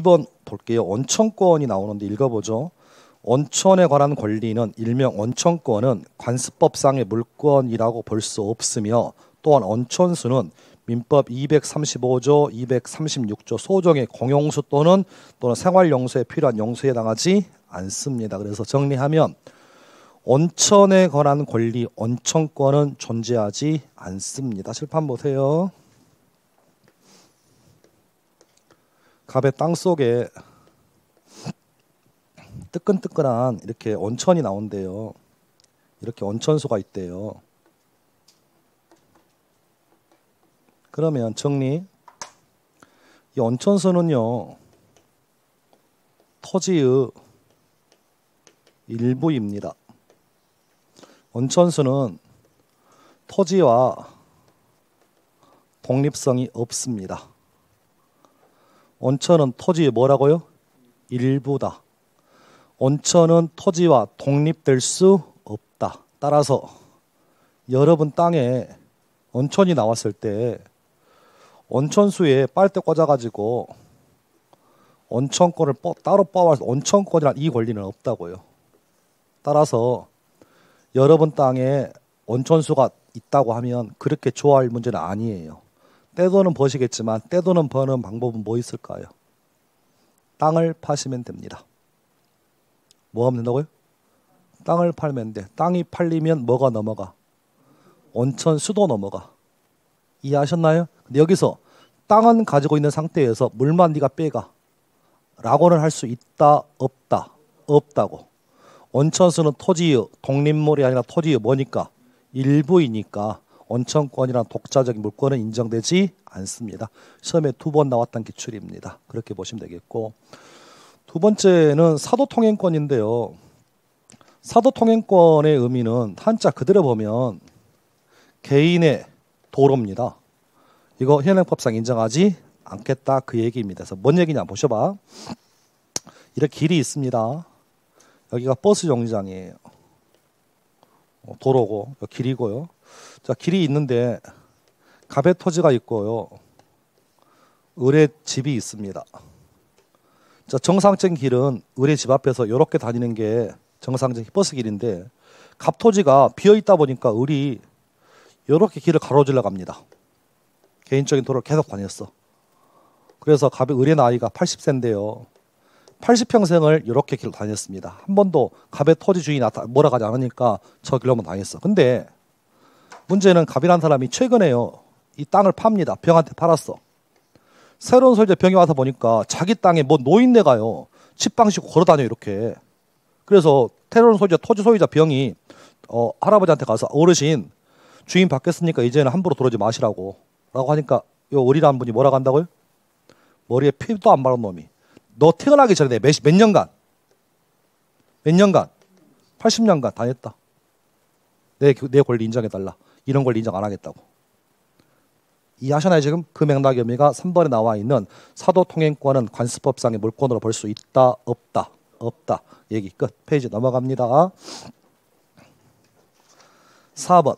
2번 볼게요. 온천권이 나오는데 읽어보죠. 온천에 관한 권리는 일명 온천권은 관습법상의 물권이라고 볼 수 없으며 또한 온천수는 민법 235조, 236조 소정의 공용수 또는 생활용수에 필요한 용수에 해당하지 않습니다. 그래서 정리하면 온천에 관한 권리, 온천권은 존재하지 않습니다. 칠판 보세요. 갑의 땅 속에 뜨끈뜨끈한 이렇게 온천이 나온대요. 이렇게 온천수가 있대요. 그러면 정리. 이 온천수는요, 토지의 일부입니다. 온천수는 토지와 독립성이 없습니다. 온천은 토지의 뭐라고요? 일부다. 온천은 토지와 독립될 수 없다. 따라서 여러분 땅에 온천이 나왔을 때 온천수에 빨대 꽂아가지고 온천권을 따로 뽑아서 온천권이란 이 권리는 없다고요. 따라서 여러분 땅에 온천수가 있다고 하면 그렇게 좋아할 문제는 아니에요. 떼돈은 버시겠지만 떼돈은 버는 방법은 뭐 있을까요? 땅을 파시면 됩니다. 뭐 하면 된다고요? 땅을 팔면 돼. 땅이 팔리면 뭐가 넘어가? 온천수도 넘어가. 이해하셨나요? 근데 여기서 땅은 가지고 있는 상태에서 물만 네가 빼가 라고는 할 수 있다 없다? 없다고. 온천수는 토지의 독립물이 아니라 토지의 뭐니까? 일부이니까 온천권이란 독자적인 물권은 인정되지 않습니다. 시험에 2번 나왔던 기출입니다. 그렇게 보시면 되겠고, 두 번째는 사도통행권인데요. 사도통행권의 의미는 한자 그대로 보면 개인의 도로입니다. 이거 현행법상 인정하지 않겠다 그 얘기입니다. 그래서 뭔 얘기냐 보셔봐. 이렇게 길이 있습니다. 여기가 버스 정류장이에요. 도로고 길이고요. 자, 길이 있는데 갑의 토지가 있고요. 을의 집이 있습니다. 자, 정상적인 길은 을의 집 앞에서 이렇게 다니는 게 정상적인 버스 길인데 갑 토지가 비어 있다 보니까 을이 이렇게 길을 가로질러 갑니다. 개인적인 도로를 계속 다녔어. 그래서 갑의 을의 나이가 80세인데요. 80평생을 이렇게 길을 다녔습니다. 한 번도 갑의 토지 주인이 몰아가지 않으니까 저 길로 한번 다녔어. 근데 문제는 갑이라는 사람이 최근에요, 이 땅을 팝니다. 병한테 팔았어. 새로운 소유자 병이 와서 보니까 자기 땅에 뭐 노인네가요, 집방식 걸어다녀 이렇게. 그래서 새로운 소유자, 토지 소유자 병이 할아버지한테 가서 어르신 주인 바뀌었으니까 이제는 함부로 들어오지 마시라고 라고 하니까 요 을이라는 분이 뭐라고 한다고요? 머리에 피도 안 바른 놈이 너 태어나기 전에 몇 년간 80년간 다녔다. 내 권리 인정해달라. 이런 권리 인정 안 하겠다고. 이해하셨나요 지금? 그 맥락의 의미가 3번에 나와 있는 사도통행권은 관습법상의 물권으로 볼 수 있다 없다? 없다. 얘기 끝. 페이지 넘어갑니다. 4번.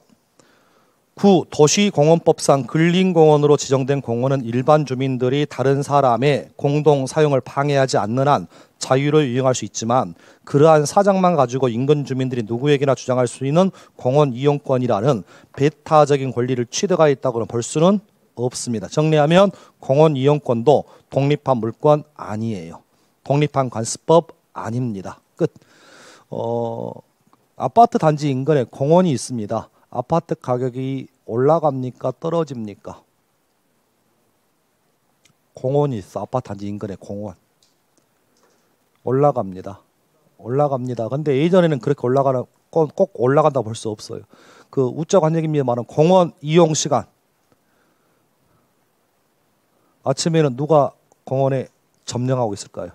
9. 도시공원법상 근린공원으로 지정된 공원은 일반 주민들이 다른 사람의 공동 사용을 방해하지 않는 한 자유로 이용할 수 있지만 그러한 사정만 가지고 인근 주민들이 누구에게나 주장할 수 있는 공원 이용권이라는 배타적인 권리를 취득하여 있다고는 볼 수는 없습니다. 정리하면 공원 이용권도 독립한 물권 아니에요. 독립한 관습법 아닙니다. 끝. 아파트 단지 인근에 공원이 있습니다. 아파트 가격이 올라갑니까? 떨어집니까? 공원이 있어. 아파트 단지 인근에 공원. 올라갑니다. 근데 예전에는 그렇게 꼭 올라간다고 볼 수 없어요. 그 우적 관념입니다. 말은 공원 이용 시간. 아침에는 누가 공원에 점령하고 있을까요?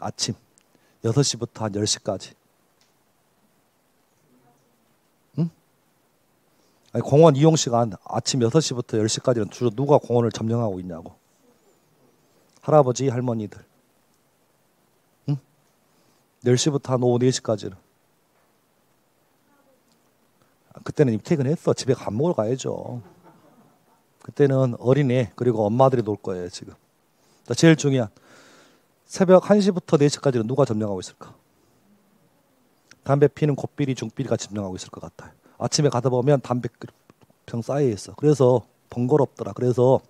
아침 6시부터 한 10시까지. 아니, 공원 이용 시간 아침 6시부터 10시까지는 주로 누가 공원을 점령하고 있냐고. 할아버지, 할머니들. 10시부터 한 오후 4시까지는. 그때는 이미 퇴근했어. 집에 밥 먹으러 가야죠. 그때는 어린애 그리고 엄마들이 놀 거예요 지금. 제일 중요한 새벽 1시부터 4시까지는 누가 점령하고 있을까? 담배 피는 곱비리, 중비리가 점령하고 있을 것 같아요. 아침에 가다 보면 담배병 쌓여 있어. 그래서 번거롭더라. 그래서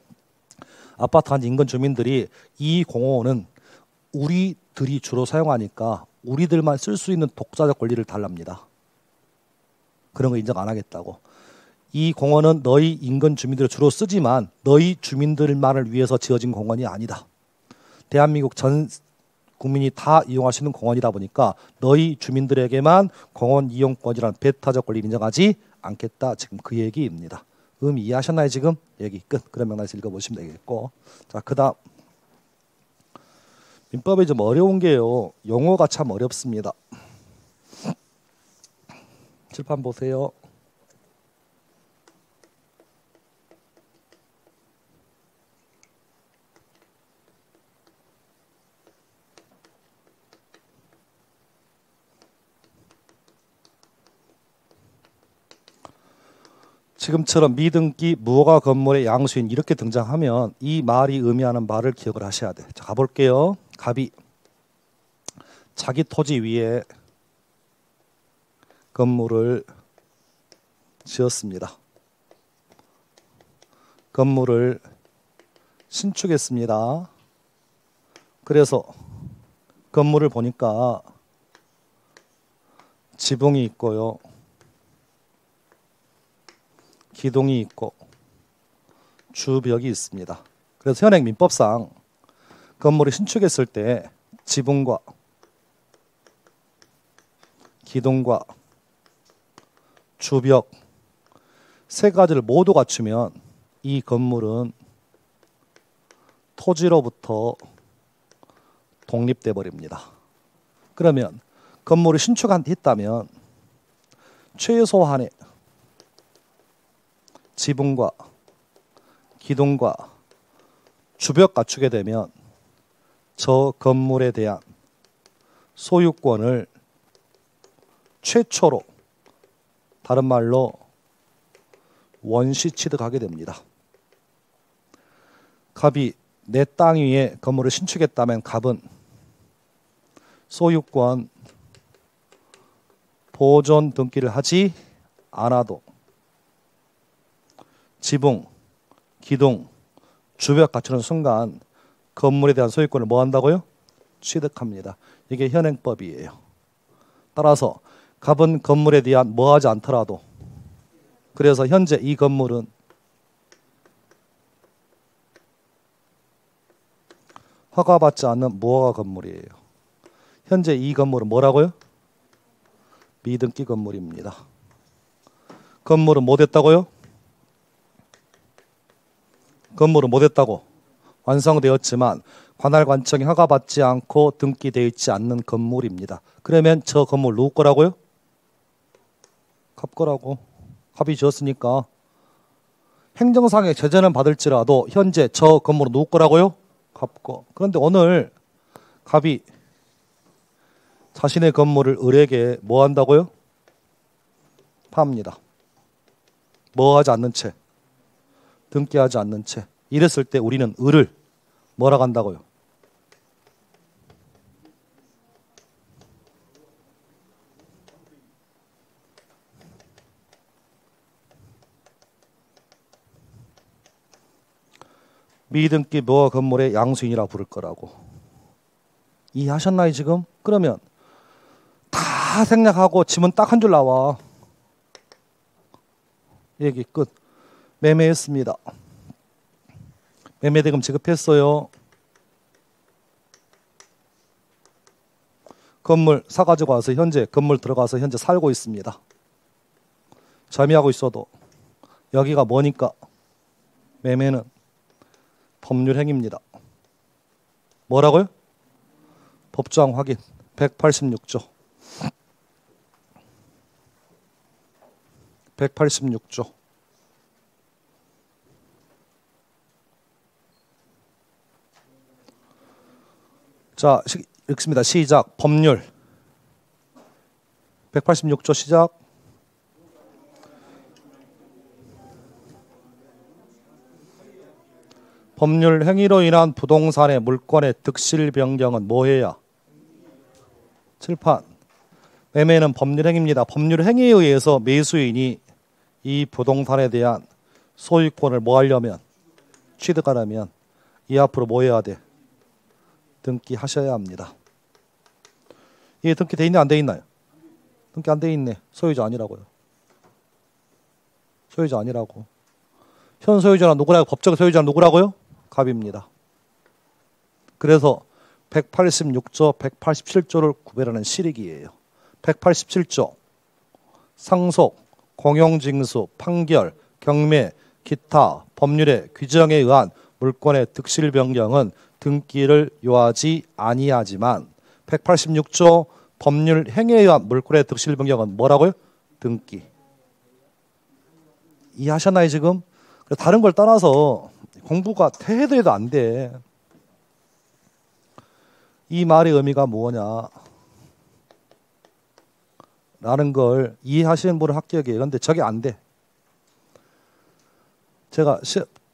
아파트 한 인근 주민들이 이 공원은 우리들이 주로 사용하니까 우리들만 쓸 수 있는 독자적 권리를 달랍니다. 그런 거 인정 안 하겠다고. 이 공원은 너희 인근 주민들이 주로 쓰지만 너희 주민들만을 위해서 지어진 공원이 아니다. 대한민국 전 국민이 다 이용할 수 있는 공원이다 보니까 너희 주민들에게만 공원 이용권이라는 배타적 권리를 인정하지 않겠다. 지금 그 얘기입니다. 의미 이해하셨나요 지금? 얘기 끝. 그런 맥락에서 읽어보시면 되겠고. 자, 그 다음. 민법이 좀 어려운 게요. 용어가 참 어렵습니다. 칠판 보세요. 지금처럼 미등기, 무허가 건물의 양수인 이렇게 등장하면 이 말이 의미하는 말을 기억을 하셔야 돼. 자, 가볼게요. 갑이 자기 토지 위에 건물을 지었습니다. 건물을 신축했습니다. 그래서 건물을 보니까 지붕이 있고요. 기둥이 있고 주벽이 있습니다. 그래서 현행 민법상 건물을 신축했을 때 지붕과 기둥과 주벽 세 가지를 모두 갖추면 이 건물은 토지로부터 독립돼 버립니다. 그러면 건물을 신축했다면 최소한의 지붕과 기둥과 주벽 갖추게 되면 저 건물에 대한 소유권을 최초로, 다른 말로 원시 취득하게 됩니다. 갑이 내 땅 위에 건물을 신축했다면 갑은 소유권 보존 등기를 하지 않아도 지붕, 기둥, 주벽 갖추는 순간 건물에 대한 소유권을 뭐 한다고요? 취득합니다. 이게 현행법이에요. 따라서 갑은 건물에 대한 뭐 하지 않더라도, 그래서 현재 이 건물은 허가받지 않는 무허가 건물이에요. 현재 이 건물은 뭐라고요? 미등기 건물입니다. 건물은 뭐 됐다고요? 건물은 뭐 됐다고? 완성되었지만 관할관청이 허가받지 않고 등기되어 있지 않는 건물입니다. 그러면 저 건물 누구 거라고요? 갑 거라고. 갑이 지었으니까 행정상의 제재는 받을지라도 현재 저 건물은 누구 거라고요? 갑 거. 그런데 오늘 갑이 자신의 건물을 을에게 뭐 한다고요? 팝니다. 뭐 하지 않는 채? 등기하지 않는 채. 이랬을 때 우리는 을을 뭐라고 한다고요? 미등기 무허가 건물의 양수인이라고 부를 거라고. 이해하셨나요 지금? 그러면 다 생략하고 지문 딱 한 줄 나와. 얘기 끝. 매매했습니다. 매매대금 지급했어요. 건물 사가지고 와서 현재 건물 들어가서 현재 살고 있습니다. 잠이하고 있어도 여기가 뭐니까 매매는 법률 행위입니다. 뭐라고요? 법조항 확인 186조 186조. 자, 읽습니다. 시작. 법률 186조 시작. 법률 행위로 인한 부동산의 물권의 득실 변경은 뭐해야? 칠판. 매매는 법률 행위입니다. 법률 행위에 의해서 매수인이 이 부동산에 대한 소유권을 뭐 하려면, 취득하려면 이 앞으로 뭐 해야 돼? 등기하셔야 합니다. 이게 등기 돼 있냐 안 돼 있나요? 등기 안 돼 있네. 소유자 아니라고요. 소유자 아니라고. 현 소유자는 누구라고? 법적 소유자는 누구라고요? 갑입니다. 그래서 186조, 187조를 구별하는 실익이에요. 187조 상속, 공용징수, 판결, 경매, 기타 법률의 규정에 의한 물권의 득실 변경은 등기를 요하지 아니하지만 186조 법률 행위에 의한 물권의 득실 변경은 뭐라고요? 등기. 이해하셨나요 지금? 다른 걸 떠나서 공부가 해도 해도 안 돼. 이 말의 의미가 뭐냐 라는 걸 이해하시는 분은 합격이에요. 그런데 저게 안 돼.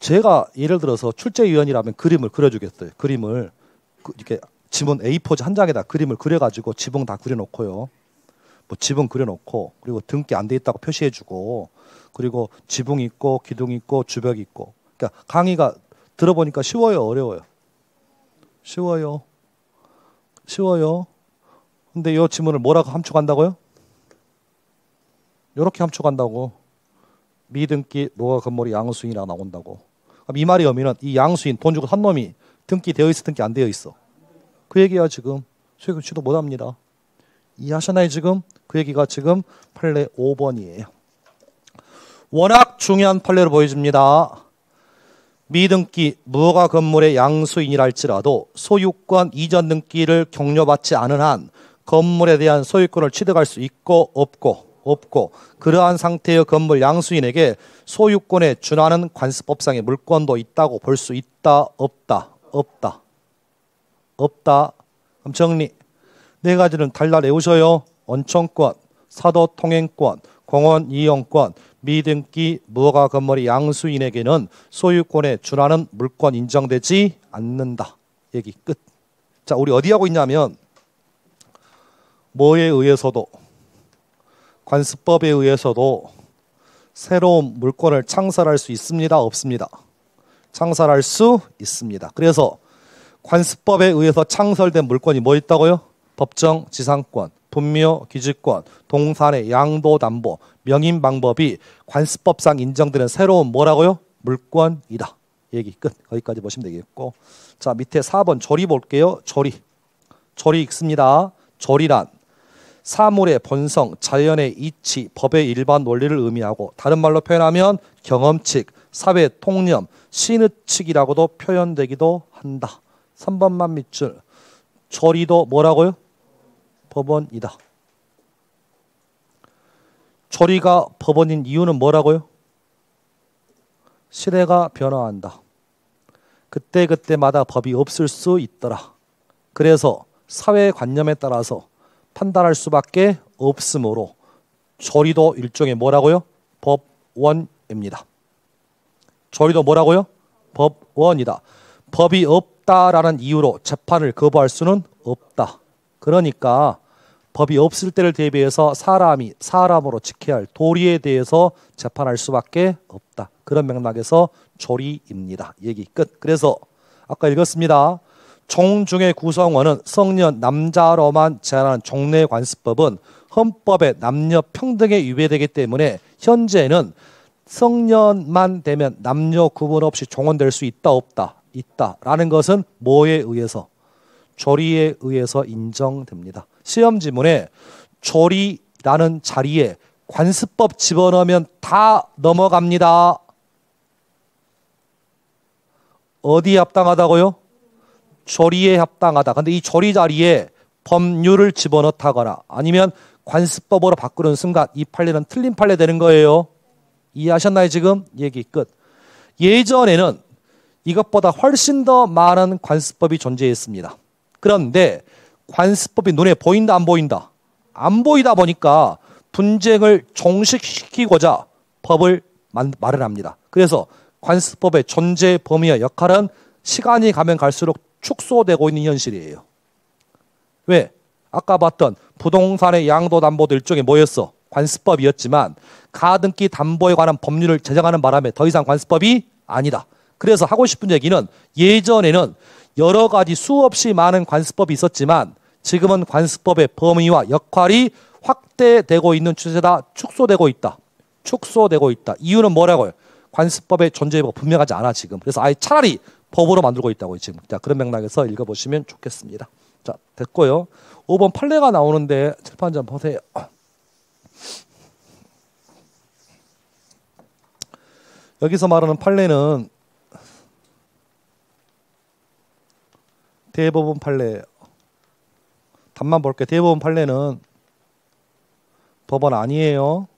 제가 예를 들어서 출제위원이라면 그림을 그려주겠어요. 그림을 이렇게 지문 A4 한 장에다 그림을 그려가지고 지붕 다 그려놓고요. 뭐 지붕 그려놓고 그리고 등기 안 돼 있다고 표시해주고 그리고 지붕 있고 기둥 있고 주벽 있고. 그러니까 강의가 들어보니까 쉬워요, 어려워요? 쉬워요. 쉬워요. 근데 이 지문을 뭐라고 함축한다고요? 이렇게 함축한다고. 미등기 무허가 건물이 양수인이라 나온다고. 그럼 이 말의 의미는 이 양수인 돈 주고 산 놈이 등기되어 있어, 등기 안 되어 있어. 그 얘기야 지금. 수익규칙도 못합니다. 이해하셨나요 지금? 그 얘기가 지금 판례 5번이에요. 워낙 중요한 판례로 보여집니다. 미등기 무허가 건물의 양수인이랄지라도 소유권 이전 등기를 격려받지 않은 한 건물에 대한 소유권을 취득할 수 있고 없고 그러한 상태의 건물 양수인에게 소유권에 준하는 관습법상의 물권도 있다고 볼 수 있다 없다. 그럼 정리. 네 가지는 달달 외우셔요. 원청권, 사도 통행권, 공원 이용권, 미등기 무허가 건물의 양수인에게는 소유권에 준하는 물권 인정되지 않는다. 얘기 끝. 자, 우리 어디 하고 있냐면 뭐에 의해서도 관습법에 의해서도 새로운 물권을 창설할 수 있습니다, 없습니다? 창설할 수 있습니다. 그래서 관습법에 의해서 창설된 물권이 뭐 있다고요? 법정 지상권, 분묘 기지권, 동산의 양도 담보, 명인 방법이 관습법상 인정되는 새로운 뭐라고요? 물권이다. 얘기 끝. 거기까지 보시면 되겠고. 자, 밑에 4번 조리 볼게요. 조리 읽습니다. 조리란 사물의 본성, 자연의 이치, 법의 일반 논리를 의미하고 다른 말로 표현하면 경험칙, 사회 통념, 신의칙이라고도 표현되기도 한다. 3번만 밑줄. 조리도 뭐라고요? 법원이다. 조리가 법원인 이유는 뭐라고요? 시대가 변화한다. 그때그때마다 법이 없을 수 있더라. 그래서 사회관념에 따라서 판단할 수밖에 없으므로 조리도 일종의 뭐라고요? 법원입니다. 조리도 뭐라고요? 법원이다. 법이 없다라는 이유로 재판을 거부할 수는 없다. 그러니까 법이 없을 때를 대비해서 사람이 사람으로 지켜야 할 도리에 대해서 재판할 수밖에 없다. 그런 맥락에서 조리입니다. 얘기 끝. 그래서 아까 읽었습니다. 종중의 구성원은 성년 남자로만 제한하는 종래 관습법은 헌법의 남녀 평등에 위배되기 때문에 현재는 성년만 되면 남녀 구분 없이 종원될 수 있다 없다? 있다라는 것은 뭐에 의해서? 조리에 의해서 인정됩니다. 시험 지문에 조리라는 자리에 관습법 집어넣으면 다 넘어갑니다. 어디에 합당하다고요? 조리에 합당하다. 근데 이 조리 자리에 법률을 집어넣다거나 아니면 관습법으로 바꾸는 순간 이 판례는 틀린 판례 되는 거예요. 이해하셨나요 지금? 얘기 끝. 예전에는 이것보다 훨씬 더 많은 관습법이 존재했습니다. 그런데 관습법이 눈에 보인다 안 보인다? 안 보이다 보니까 분쟁을 종식시키고자 법을 마련합니다. 그래서 관습법의 존재 범위와 역할은 시간이 가면 갈수록 축소되고 있는 현실이에요. 왜? 아까 봤던 부동산의 양도 담보도 일종의 뭐였어? 관습법이었지만 가등기 담보에 관한 법률을 제정하는 바람에 더 이상 관습법이 아니다. 그래서 하고 싶은 얘기는 예전에는 여러 가지 수없이 많은 관습법이 있었지만 지금은 관습법의 범위와 역할이 확대되고 있는 추세다. 축소되고 있다. 축소되고 있다. 이유는 뭐라고요? 관습법의 존재 여부가 분명하지 않아 지금. 그래서 아예 차라리 법으로 만들고 있다고요 지금. 자, 그런 맥락에서 읽어보시면 좋겠습니다. 자, 됐고요. 5번 판례가 나오는데 칠판 좀 보세요. 여기서 말하는 판례는 대법원 판례예요. 답만 볼게요. 대법원 판례는 법원 아니에요.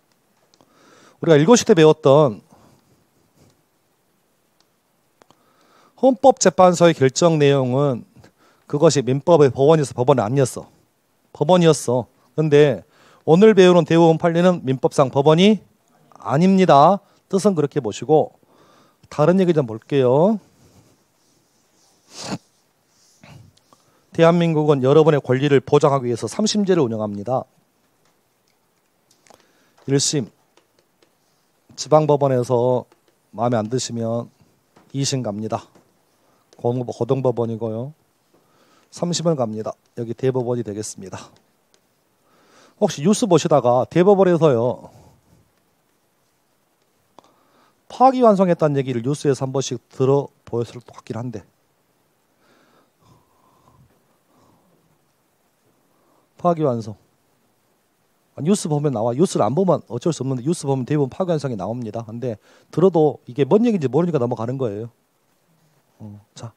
우리가 1교시 때 배웠던 헌법재판소의 결정 내용은 그것이 민법의 법원에서 법원이 아니었어. 법원이었어. 그런데 오늘 배우는 대법원 판례는 민법상 법원이 아닙니다. 뜻은 그렇게 보시고 다른 얘기 좀 볼게요. 대한민국은 여러분의 권리를 보장하기 위해서 3심제를 운영합니다. 1심 지방법원에서 마음에 안 드시면 2심 갑니다. 고등법원이고요. 3심을 갑니다. 여기 대법원이 되겠습니다. 혹시 뉴스 보시다가 대법원에서요 파기환송했다는 얘기를 뉴스에서 한 번씩 들어보였을 것 같긴 한데 파기환송 뉴스 보면 나와. 뉴스를 안 보면 어쩔 수 없는데 뉴스 보면 대부분 파기환송이 나옵니다. 근데 들어도 이게 뭔 얘기인지 모르니까 넘어가는 거예요. 자,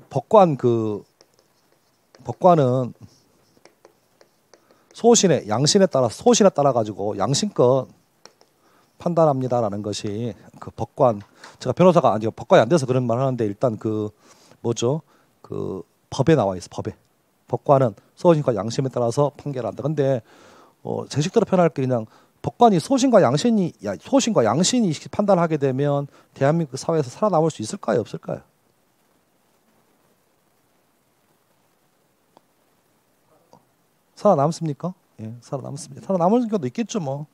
법관은 양심에 따라 가지고 양심껏 판단합니다라는 것이 그 법관. 제가 변호사가 아니고 법관이 안 돼서 그런 말 하는데 일단 법에 나와 있어. 법에. 법관은 소신과 양심에 따라서 판결한다. 근데 제식대로 표현할 게 그냥 법관이 소신과 양심이 판단하게 되면 대한민국 사회에서 살아남을 수 있을까요? 없을까요? 살아남습니까? 예, 살아남습니다. 살아남을 경우도 있겠죠, 뭐.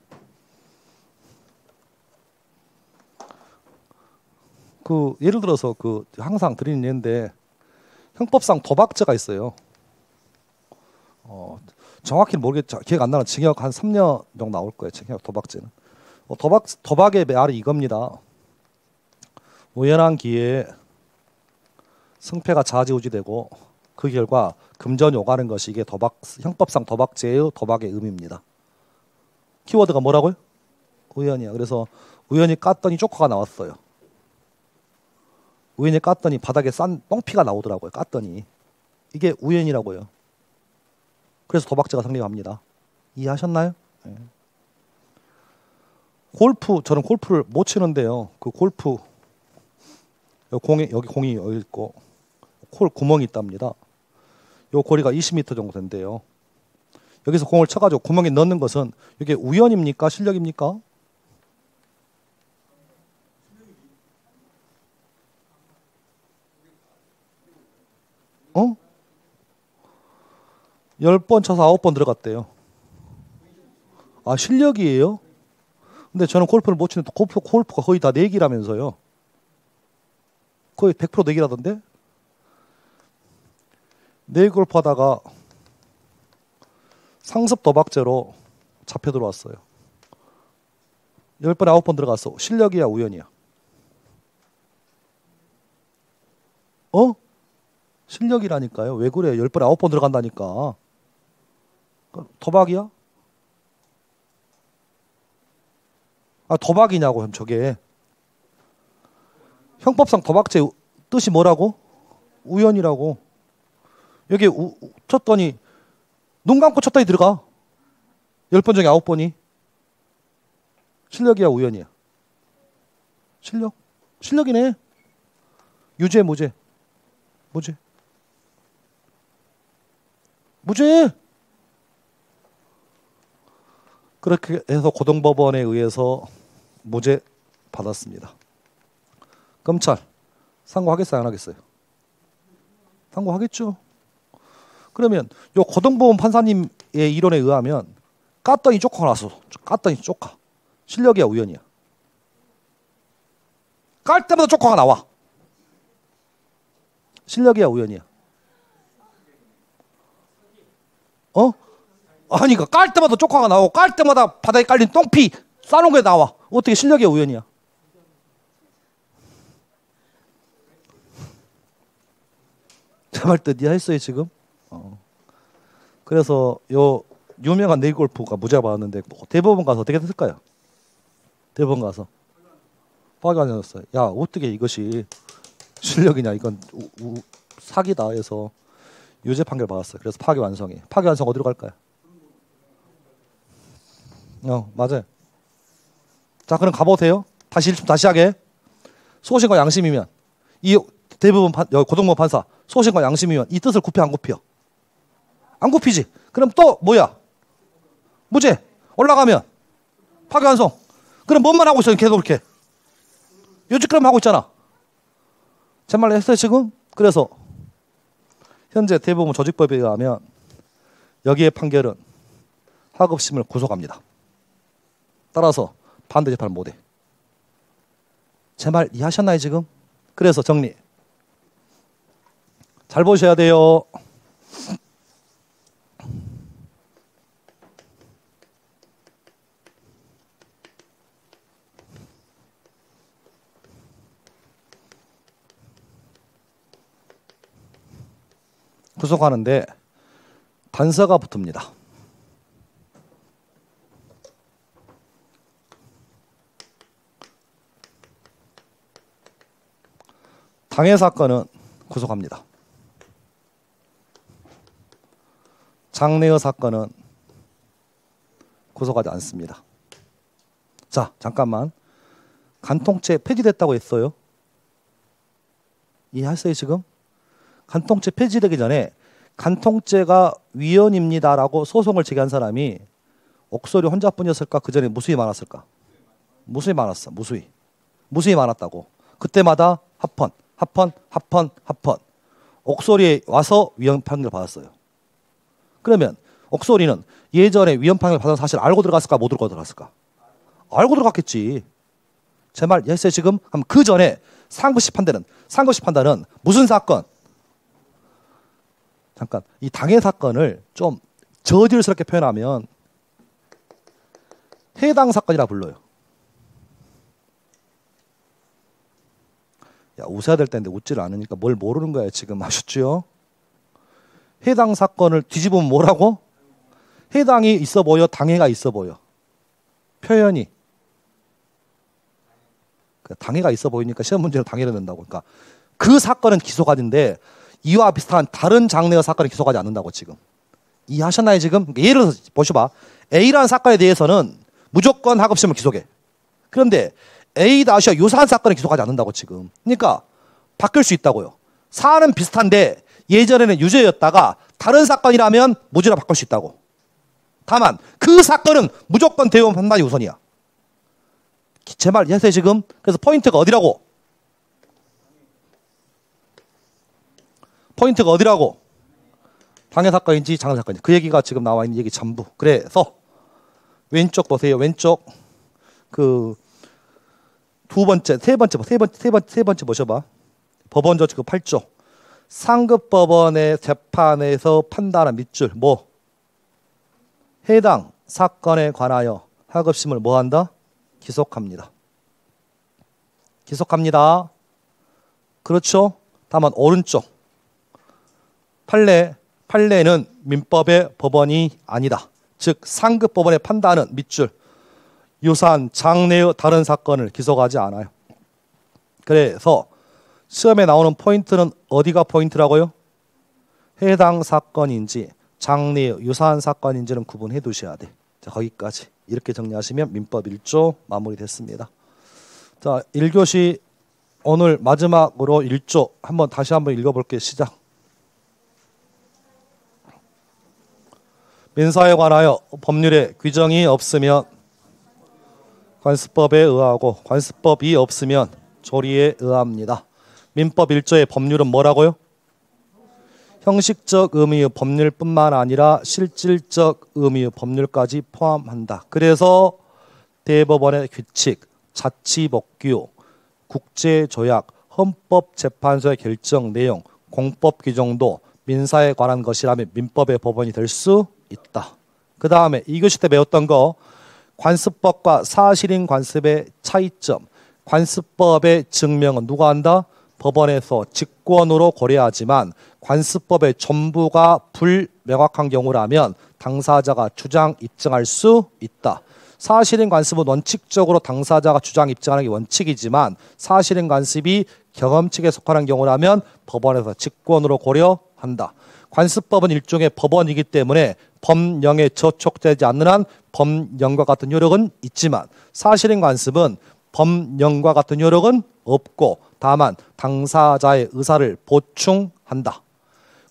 예를 들어서 항상 드리는 예인데 형법상 도박죄가 있어요. 정확히는 모르겠죠. 기억 안 나는 징역 한 3년 정도 나올 거예요. 징역 도박죄는. 도박의 말이 이겁니다. 우연한 기회에 승패가 좌지우지되고 그 결과 금전이 오가는 것이 이게 형법상 도박죄의 도박의 의미입니다. 키워드가 뭐라고요? 우연이야. 그래서 우연히 깠더니 조커가 나왔어요. 우연히 깠더니 바닥에 싼 뻥피가 나오더라고요. 깠더니. 이게 우연이라고요. 그래서 도박죄가 성립합니다. 이해하셨나요? 네. 저는 골프를 못 치는데요. 여기 공이 여기 있고 구멍이 있답니다. 요 거리가 20m 정도 된대요. 여기서 공을 쳐가지고 구멍에 넣는 것은 이게 우연입니까? 실력입니까? 어? 10번 쳐서 9번 들어갔대요. 아, 실력이에요? 근데 저는 골프를 못 치는데 골프가 거의 다 내기라면서요. 거의 100% 내기라던데? 내기 골프 하다가 상습 도박죄로 잡혀 들어왔어요. 10번에 9번 들어갔어. 실력이야, 우연이야? 실력이라니까요. 왜 그래? 10번에 9번 들어간다니까. 도박이야? 아, 도박이냐고, 저게. 형법상 도박죄 뜻이 뭐라고? 우연이라고. 여기 쳤더니 눈 감고 쳤더니 들어가. 10번 중에 9번이. 실력이야, 우연이야? 실력? 실력이네. 유죄, 무죄? 무죄. 무죄. 그렇게 해서 고등법원에 의해서 무죄 받았습니다. 검찰 상고하겠어요, 안 하겠어요? 상고하겠죠. 그러면 요 고등법원 판사님의 이론에 의하면 깠더니 쪼카가 나서 깠더니 쪼카. 실력이야, 우연이야? 깔 때마다 쪼카가 나와. 실력이야, 우연이야? 아니, 깔 때마다 쪼카가 나오고 깔 때마다 바닥에 깔린 똥피 싸놓은 게 나와. 어떻게 실력이야, 우연이야? 제 말 뜻 이해했어요, 지금? 그래서 요 유명한 네이골프가 무죄 받았는데 대법원 가서 어떻게 됐을까요? 대법원 가서 파기환송했어요. 야, 어떻게 이것이 실력이냐? 이건 사기다 해서 유죄 판결 받았어요. 그래서 파기환송이. 파기환송 어디로 갈까요? 맞아요. 자, 그럼 가보세요. 다시 하게. 소신과 양심이면 이 대부분 고등법원 판사 소신과 양심이면 이 뜻을 굽혀 안 굽혀? 안 굽히지. 그럼 또 뭐야? 무죄. 올라가면 파기환송. 그럼 뭔만 하고 있어요? 계속 이렇게 요직그럼 하고 있잖아. 제 말 했어요, 지금? 그래서 현재 대법원 조직법에 의하면 여기에 판결은 하급심을 구속합니다. 따라서 반대 재판을 못해. 제 말 이해하셨나요, 지금? 그래서 정리. 잘 보셔야 돼요. 구속하는데 단서가 붙습니다. 당해 사건은 구속합니다. 장래의 사건은 구속하지 않습니다. 자, 잠깐만. 간통죄 폐지됐다고 했어요. 이해하세요, 지금? 간통죄 폐지되기 전에 간통죄가 위헌입니다라고 소송을 제기한 사람이 옥소리 혼자뿐이었을까? 그 전에 무수히 많았을까? 무수히 많았어. 무수히 많았다고. 그때마다 합헌. 옥소리에 와서 위헌 판결을 받았어요. 그러면 옥소리는 예전에 위헌 판결을 받은 사실 알고 들어갔을까? 못 알고 들어갔을까? 알고 들어갔겠지. 제 말 이해했어요, 지금? 그럼 그 전에 상급시 판단은 무슨 사건? 잠깐, 이 당해 사건을 좀 저질스럽게 표현하면 해당 사건이라 불러요. 야, 웃어야 될 텐데 웃지를 않으니까 뭘 모르는 거야, 지금. 아셨죠? 해당 사건을 뒤집으면 뭐라고? 해당이 있어 보여, 당해가 있어 보여. 표현이. 당해가 있어 보이니까 시험 문제로 당해를 낸다고. 그러니까 그 사건은 기소가인데 이와 비슷한 다른 장르의 사건을 기소하지 않는다고 지금. 이해하셨나요, 지금? 그러니까 예를 들어서 보셔봐. A라는 사건에 대해서는 무조건 하급심을 기소해. 그런데 A-와 유사한 사건을 기소하지 않는다고 지금. 그러니까 바뀔 수 있다고요. 사안은 비슷한데 예전에는 유죄였다가 다른 사건이라면 무죄로 바꿀 수 있다고. 다만 그 사건은 무조건 대법원 판단이 우선이야. 제 말 이해하세요, 지금? 그래서 포인트가 어디라고? 당해 사건인지 장래 사건인지 그 얘기가 지금 나와 있는 얘기 전부. 그래서 왼쪽 보세요. 왼쪽 그 세 번째 보셔봐. 법원조칙 8조. 상급 법원의 재판에서 판단한 밑줄 뭐? 해당 사건에 관하여 하급심을 뭐 한다? 기속합니다. 그렇죠? 다만 오른쪽 판례는 민법의 법원이 아니다. 즉 상급 법원의 판단은 밑줄 유사한 장래의 다른 사건을 기소하지 않아요. 그래서 시험에 나오는 포인트는 어디가 포인트라고요? 해당 사건인지 장래의 유사한 사건인지는 구분해 두셔야 돼. 자, 거기까지 이렇게 정리하시면 민법 1조 마무리됐습니다. 자, 1교시 오늘 마지막으로 1조 다시 한번 읽어볼게요. 시작. 민사에 관하여 법률에 규정이 없으면 관습법에 의하고 관습법이 없으면 조리에 의합니다. 민법 1조의 법률은 뭐라고요? 형식적 의미의 법률뿐만 아니라 실질적 의미의 법률까지 포함한다. 그래서 대법원의 규칙, 자치법규, 국제조약, 헌법재판소의 결정 내용, 공법 규정도 민사에 관한 것이라면 민법의 법원이 될 수 있다. 그 다음에 2교시 때 배웠던 거 관습법과 사실인 관습의 차이점. 관습법의 증명은 누가 한다? 법원에서 직권으로 고려하지만 관습법의 전부가 불명확한 경우라면 당사자가 주장 입증할 수 있다. 사실인 관습은 원칙적으로 당사자가 주장 입증하는 게 원칙이지만 사실인 관습이 경험칙에 속하는 경우라면 법원에서 직권으로 고려한다. 관습법은 일종의 법원이기 때문에 법령에 저촉되지 않는 한 법령과 같은 효력은 있지만 사실인 관습은 법령과 같은 효력은 없고 다만 당사자의 의사를 보충한다.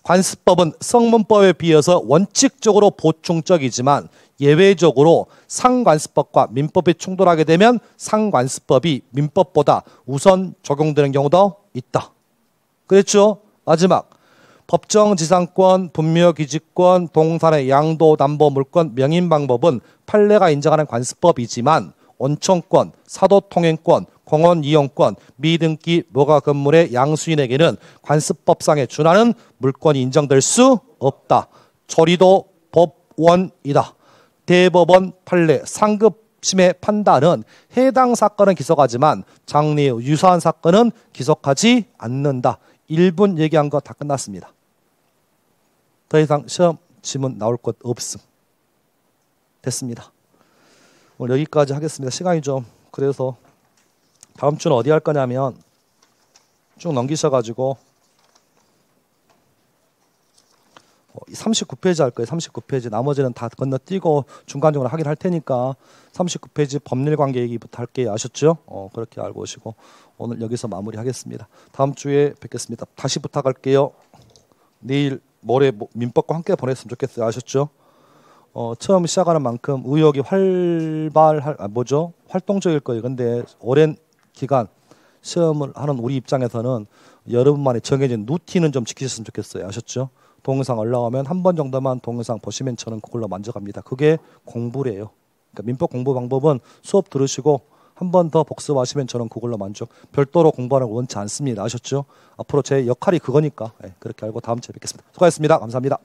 관습법은 성문법에 비해서 원칙적으로 보충적이지만 예외적으로 상관습법과 민법이 충돌하게 되면 상관습법이 민법보다 우선 적용되는 경우도 있다. 그렇죠? 마지막 법정지상권, 분묘기지권, 동산의 양도담보물권, 명인방법은 판례가 인정하는 관습법이지만 원청권, 사도통행권, 공원이용권, 미등기 묘가 건물의 양수인에게는 관습법상에 준하는 물권이 인정될 수 없다. 조리도 법원이다. 대법원 판례 상급심의 판단은 해당 사건은 기속하지만 장래의 유사한 사건은 기속하지 않는다. 1분 얘기한 거 다 끝났습니다. 더 이상 시험 지문 나올 것 없음. 됐습니다. 오늘 여기까지 하겠습니다. 시간이 좀 그래서 다음 주는 어디 할 거냐면 쭉 넘기셔가지고 39페이지 할 거예요. 39페이지 나머지는 다 건너뛰고 중간중간 확인할 테니까 39페이지 법률관계 얘기부터 할게요. 아셨죠? 그렇게 알고 오시고 오늘 여기서 마무리하겠습니다. 다음 주에 뵙겠습니다. 다시 부탁할게요. 내일 모레 민법과 함께 보냈으면 좋겠어요. 아셨죠? 처음 시작하는 만큼 의욕이 활동적일 거예요. 근데 오랜 기간 시험을 하는 우리 입장에서는 여러분만의 정해진 루틴은 좀 지키셨으면 좋겠어요. 아셨죠? 동영상 올라오면 한 번 정도만 동영상 보시면 저는 그걸로 만족합니다. 그게 공부래요. 그러니까 민법 공부 방법은 수업 들으시고 한 번 더 복습하시면 저는 그걸로 만족. 별도로 공부하는 걸 원치 않습니다. 아셨죠? 앞으로 제 역할이 그거니까 그렇게 알고 다음 주에 뵙겠습니다. 수고하셨습니다. 감사합니다.